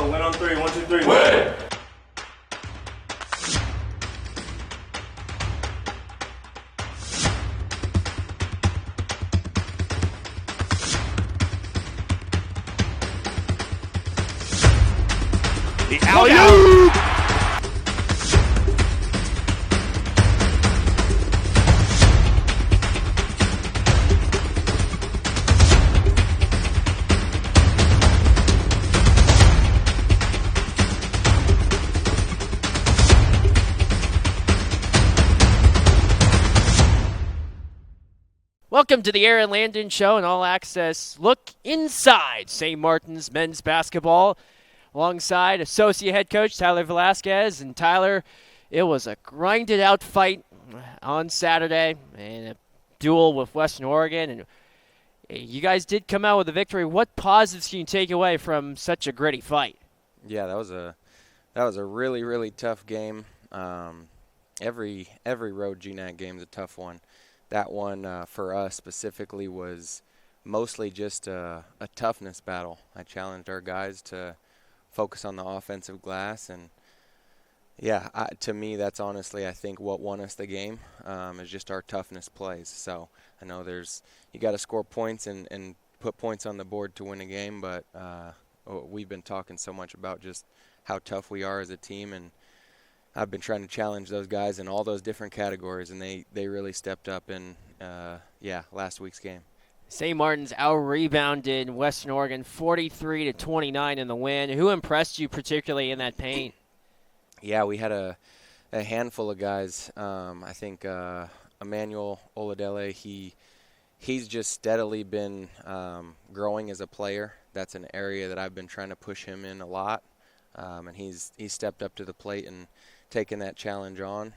go. Win on three. 1, 2, 3. Win! The alley-oop! Welcome to the Aaron Landon Show, an all-access look inside St. Martin's men's basketball, alongside associate head coach Tyler Velasquez. And Tyler, it was a grinded-out fight on Saturday and a duel with Western Oregon, and you guys did come out with a victory. What positives can you take away from such a gritty fight? Yeah, that was a really, really tough game. Every road GNAC game is a tough one. That one for us specifically was mostly just a toughness battle. I challenged our guys to focus on the offensive glass, and yeah, to me that's honestly I think what won us the game is just our toughness plays. So I know you got to score points and put points on the board to win a game, but we've been talking so much about just how tough we are as a team, and I've been trying to challenge those guys in all those different categories, and they really stepped up in, last week's game. St. Martin's out-rebounded Western Oregon 43-29 in the win. Who impressed you particularly in that paint? Yeah, we had a handful of guys. I think Emmanuel Oladele, he's just steadily been growing as a player. That's an area that I've been trying to push him in a lot, and he's stepped up to the plate and taking that challenge on.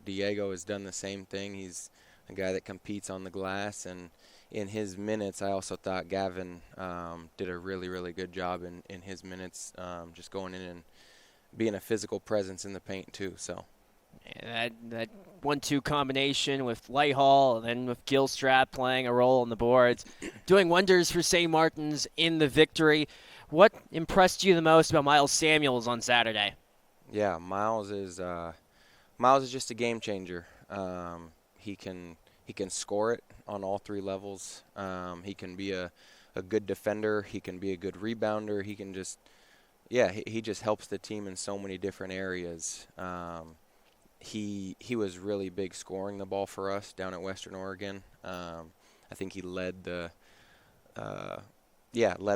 Diego has done the same thing. He's a guy that competes on the glass, and in his minutes, I also thought Gavin did a really, really good job in his minutes, just going in and being a physical presence in the paint too. So that 1-2 combination with Lighthall and then with Gilstrap playing a role on the boards, doing wonders for St. Martin's in the victory. What impressed you the most about Miles Samuels on Saturday? Yeah, Miles is just a game changer. He can score it on all three levels. He can be a good defender. He can be a good rebounder. He can just he just helps the team in so many different areas. He was really big scoring the ball for us down at Western Oregon. I think he led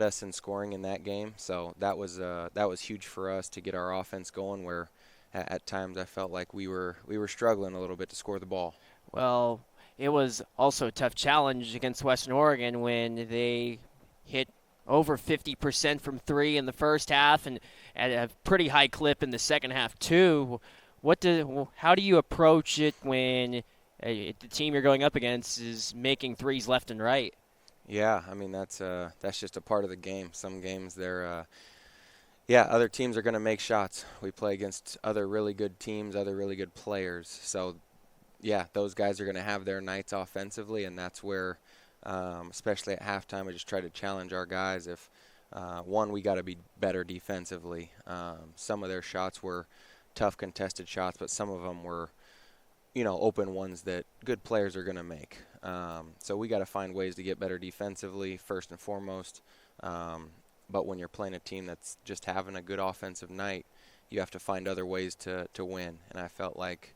us in scoring in that game. So that was huge for us to get our offense going, where at times I felt like we were struggling a little bit to score the ball. Well, it was also a tough challenge against Western Oregon when they hit over 50% from three in the first half and at a pretty high clip in the second half too. How do you approach it when the team you're going up against is making threes left and right? Yeah, I mean that's just a part of the game. Some games other teams are going to make shots. We play against other really good teams, other really good players. So yeah, those guys are going to have their nights offensively, and that's where, especially at halftime, I just try to challenge our guys. If we got to be better defensively. Some of their shots were tough contested shots, but some of them were, open ones that good players are going to make. So we got to find ways to get better defensively first and foremost. But when you're playing a team that's just having a good offensive night, you have to find other ways to win. And I felt like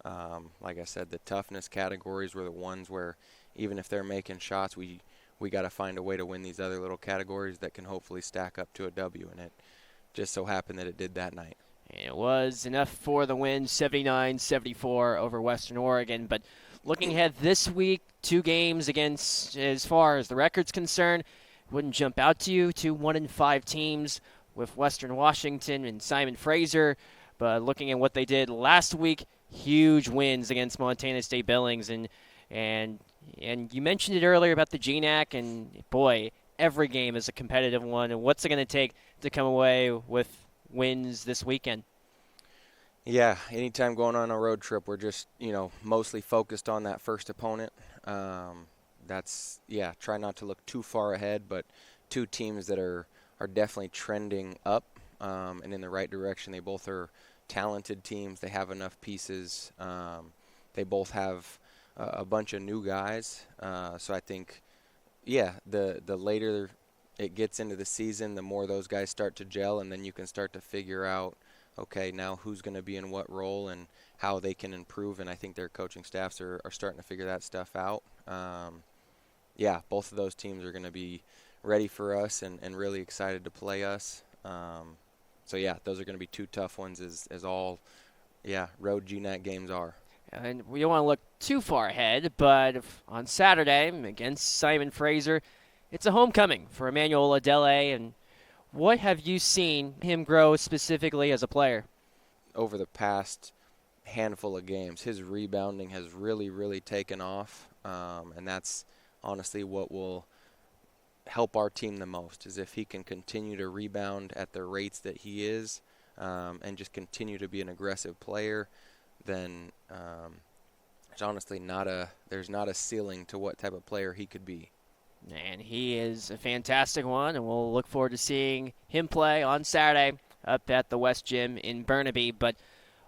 I said, the toughness categories were the ones where even if they're making shots, we got to find a way to win these other little categories that can hopefully stack up to a W. And it just so happened that it did that night. It was enough for the win, 79-74 over Western Oregon. But looking ahead this week, 2 games against, as far as the record's concerned, wouldn't jump out to you. 2 1-5 teams with Western Washington and Simon Fraser. But looking at what they did last week, huge wins against Montana State Billings. And you mentioned it earlier about the GNAC, and boy, every game is a competitive one. And what's it going to take to come away with wins this weekend? Yeah, anytime going on a road trip, we're just, mostly focused on that first opponent. Try not to look too far ahead, but 2 teams that are definitely trending up and in the right direction. They both are talented teams. They have enough pieces. They both have a bunch of new guys. So I think, yeah, the later it gets into the season, the more those guys start to gel, and then you can start to figure out, okay, now who's going to be in what role and how they can improve. And I think their coaching staffs are starting to figure that stuff out. Yeah, both of those teams are going to be ready for us and really excited to play us. So, yeah, those are going to be two tough ones as all, yeah, road GNAC games are. And we don't want to look too far ahead, but on Saturday against Simon Fraser, it's a homecoming for Emmanuel Adele. And what have you seen him grow specifically as a player? Over the past handful of games, his rebounding has really, really taken off, and that's honestly what will help our team the most, is if he can continue to rebound at the rates that he is, and just continue to be an aggressive player, then there's honestly not a ceiling to what type of player he could be. And he is a fantastic one, and we'll look forward to seeing him play on Saturday up at the West Gym in Burnaby. But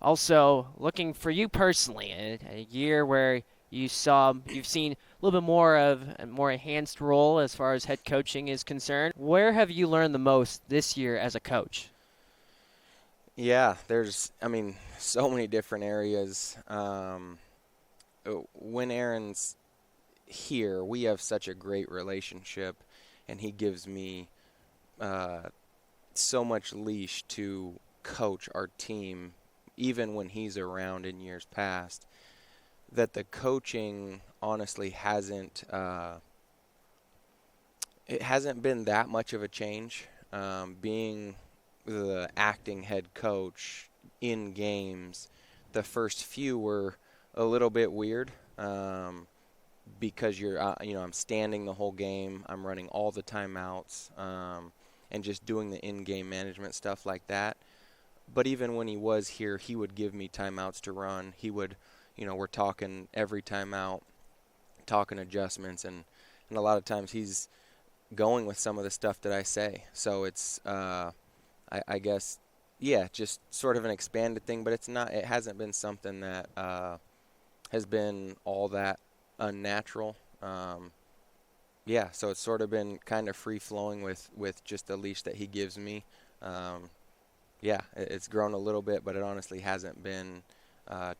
also looking for you personally, a year where you've seen a little bit more of a more enhanced role as far as head coaching is concerned. Where have you learned the most this year as a coach? Yeah, there's so many different areas. When Aaron's here, we have such a great relationship, and he gives me so much leash to coach our team, even when he's around in years past, that the coaching honestly hasn't been that much of a change. Being the acting head coach in games, the first few were a little bit weird. Because I'm standing the whole game, I'm running all the timeouts, and just doing the in-game management stuff like that. But even when he was here, he would give me timeouts to run. He would, we're talking every timeout, talking adjustments, and a lot of times he's going with some of the stuff that I say. So it's, I guess, yeah, just sort of an expanded thing, but it hasn't been something that has been all that unnatural. Yeah, so it's sort of been kind of free-flowing with just the leash that he gives me. Yeah, it's grown a little bit, but it honestly hasn't been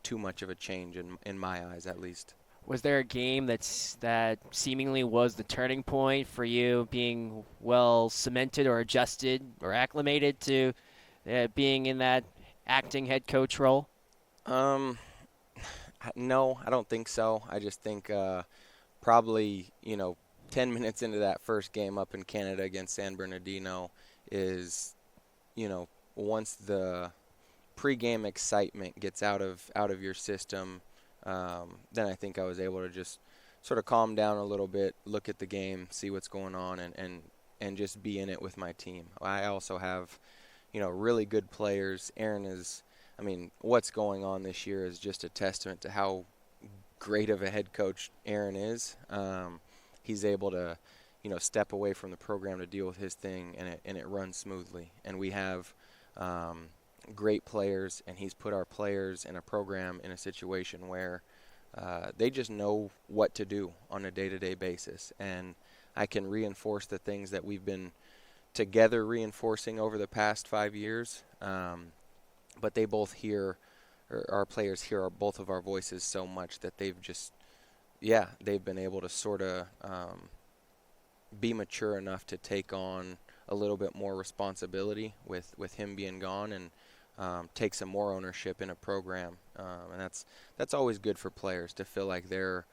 too much of a change in my eyes, at least. Was there a game that seemingly was the turning point for you, being well cemented or adjusted or acclimated to being in that acting head coach role? No, I don't think so. I just think probably 10 minutes into that first game up in Canada against San Bernardino is, once the pregame excitement gets out of your system, then I think I was able to just sort of calm down a little bit, look at the game, see what's going on, and just be in it with my team. I also have, really good players. Aaron is, what's going on this year is just a testament to how great of a head coach Aaron is. He's able to, step away from the program to deal with his thing, and it runs smoothly. And we have great players, and he's put our players in a program in a situation where they just know what to do on a day-to-day basis. And I can reinforce the things that we've been together reinforcing over the past 5 years. But they both hear, or our players hear both of our voices so much that they've been able to sort of be mature enough to take on a little bit more responsibility with him being gone, and take some more ownership in a program. And that's always good for players, to feel like they're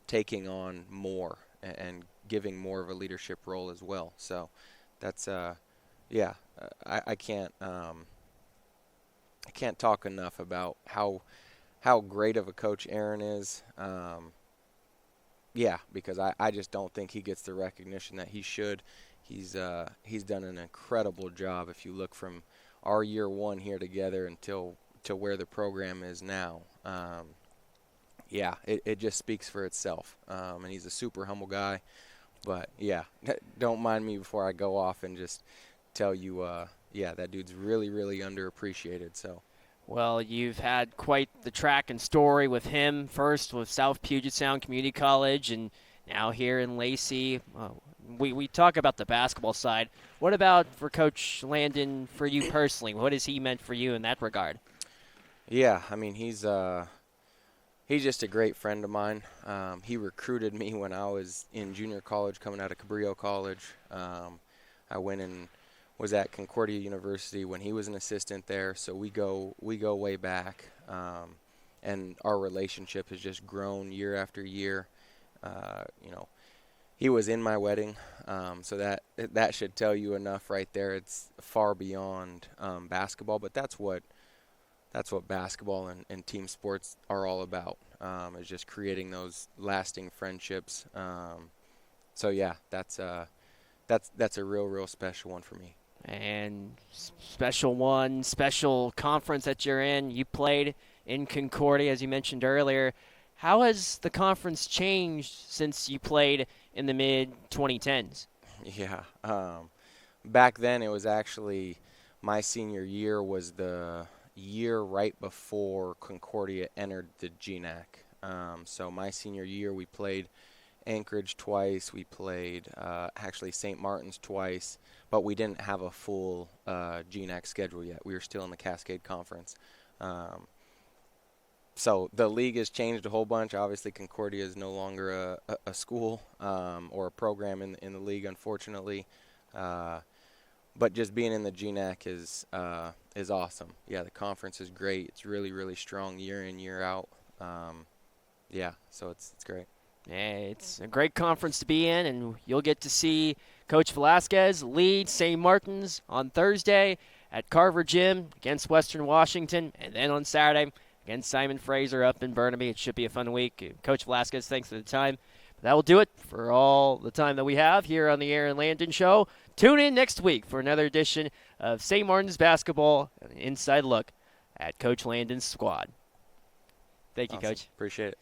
taking on more and giving more of a leadership role as well. So that's I can't talk enough about how great of a coach Aaron is. Because I just don't think he gets the recognition that he should. He's done an incredible job. If you look from our year one here together to where the program is now, it just speaks for itself. And he's a super humble guy. But yeah, don't mind me before I go off and just tell you, yeah, that dude's really, really underappreciated. So. Well, you've had quite the track and story with him, first with South Puget Sound Community College and now here in Lacey. We talk about the basketball side. What about for Coach Landon, for you personally? What has he meant for you in that regard? Yeah, I mean, he's just a great friend of mine. He recruited me when I was in junior college coming out of Cabrillo College. I went and was at Concordia University when he was an assistant there, so we go way back, and our relationship has just grown year after year. You know, he was in my wedding, so that should tell you enough right there. It's far beyond basketball, but that's what basketball and team sports are all about, is just creating those lasting friendships. So yeah, that's a real special one for me. And special conference that you're in. You played in Concordia, as you mentioned earlier. How has the conference changed since you played in the mid-2010s? Yeah. Back then, it was actually my senior year was the year right before Concordia entered the GNAC. So my senior year, we played Anchorage twice. We played actually St. Martin's twice, but we didn't have a full GNAC schedule yet. We were still in the Cascade Conference. So the league has changed a whole bunch. Obviously, Concordia is no longer a school or a program in the league, unfortunately. But just being in the GNAC is awesome. Yeah, the conference is great. It's really, really strong year in, year out. Yeah, so it's great. It's a great conference to be in, and you'll get to see Coach Velasquez lead St. Martin's on Thursday at Carver Gym against Western Washington, and then on Saturday against Simon Fraser up in Burnaby. It should be a fun week. Coach Velasquez, thanks for the time. But that will do it for all the time that we have here on the Aaron Landon Show. Tune in next week for another edition of St. Martin's Basketball, an inside look at Coach Landon's squad. Thank you, Awesome. Coach. Appreciate it.